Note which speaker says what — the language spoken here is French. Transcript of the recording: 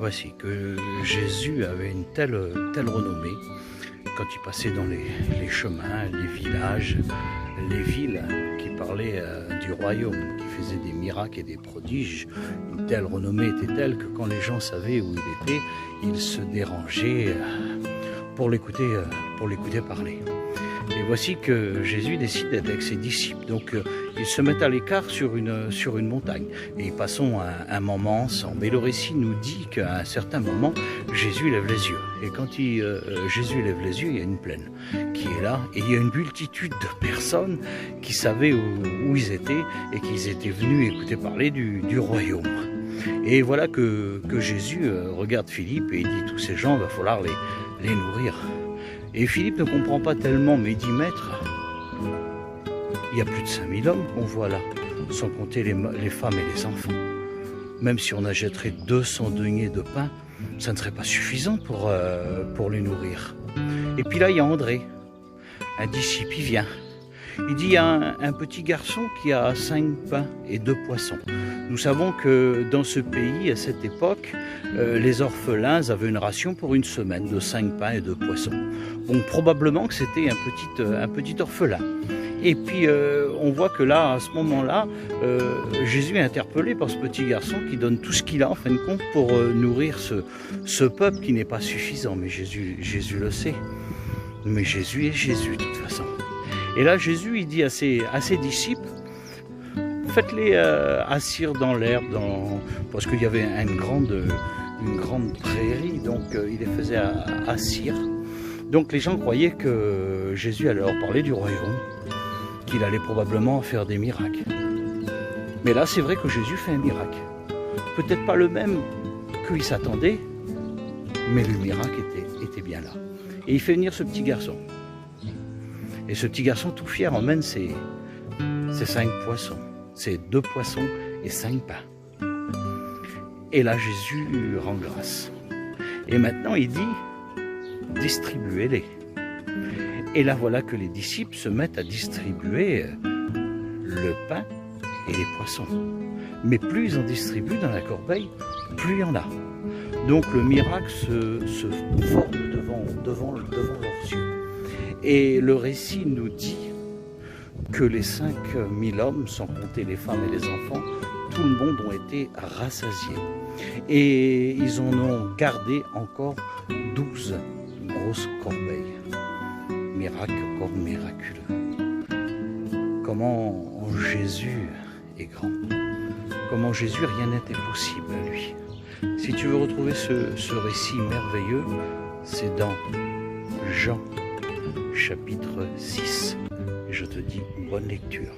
Speaker 1: Voici que Jésus avait une telle renommée quand il passait dans les chemins, les villages, les villes qui parlaient du royaume, qui faisaient des miracles et des prodiges. Une telle renommée était telle que quand les gens savaient où il était, ils se dérangeaient pour l'écouter parler. Et voici que Jésus décide d'être avec ses disciples. Donc ils se mettent à l'écart sur une montagne. Et ils passent un moment ensemble. Et le récit nous dit qu'à un certain moment, Jésus lève les yeux. Et quand Jésus lève les yeux, il y a une plaine qui est là. Et il y a une multitude de personnes qui savaient où ils étaient et qu'ils étaient venus écouter parler du royaume. Et voilà que Jésus regarde Philippe et il dit, tous ces gens, il va falloir les nourrir. Et Philippe ne comprend pas tellement, mais il dit, maître, il y a plus de 5000 hommes qu'on voit là, sans compter les femmes et les enfants. Même si on achèterait 200 deniers de pain, ça ne serait pas suffisant pour les nourrir. Et puis là, il y a André, un disciple, il vient. Il dit, il y a un petit garçon qui a 5 pains et 2 poissons. Nous savons que dans ce pays, à cette époque, les orphelins avaient une ration pour une semaine de 5 pains et 2 poissons. Donc probablement que c'était un petit orphelin. Et puis on voit que là, à ce moment-là, Jésus est interpellé par ce petit garçon qui donne tout ce qu'il a en fin de compte pour nourrir ce peuple qui n'est pas suffisant. Mais Jésus le sait. Mais Jésus est Jésus de toute façon. Et là, Jésus, il dit à ses disciples, faites-les assir dans l'herbe, parce qu'il y avait une grande prairie, donc il les faisait assir. Donc les gens croyaient que Jésus allait leur parler du royaume, qu'il allait probablement faire des miracles. Mais là, c'est vrai que Jésus fait un miracle. Peut-être pas le même qu'ils s'attendaient, mais le miracle était bien là. Et il fait venir ce petit garçon. Et ce petit garçon tout fier emmène ses 5 poissons. C'est 2 poissons et 5 pains. Et là, Jésus rend grâce. Et maintenant, il dit, distribuez-les. Et là, voilà que les disciples se mettent à distribuer le pain et les poissons. Mais plus ils en distribuent dans la corbeille, plus il y en a. Donc le miracle se forme devant leurs yeux. Et le récit nous dit que les 5000 hommes, sans compter les femmes et les enfants, tout le monde ont été rassasiés. Et ils en ont gardé encore 12 grosses corbeilles. Miracle encore miraculeux. Comment Jésus est grand. Comment Jésus, rien n'était possible à lui. Si tu veux retrouver ce récit merveilleux, c'est dans Jean chapitre 6. Et je te dis bonne lecture.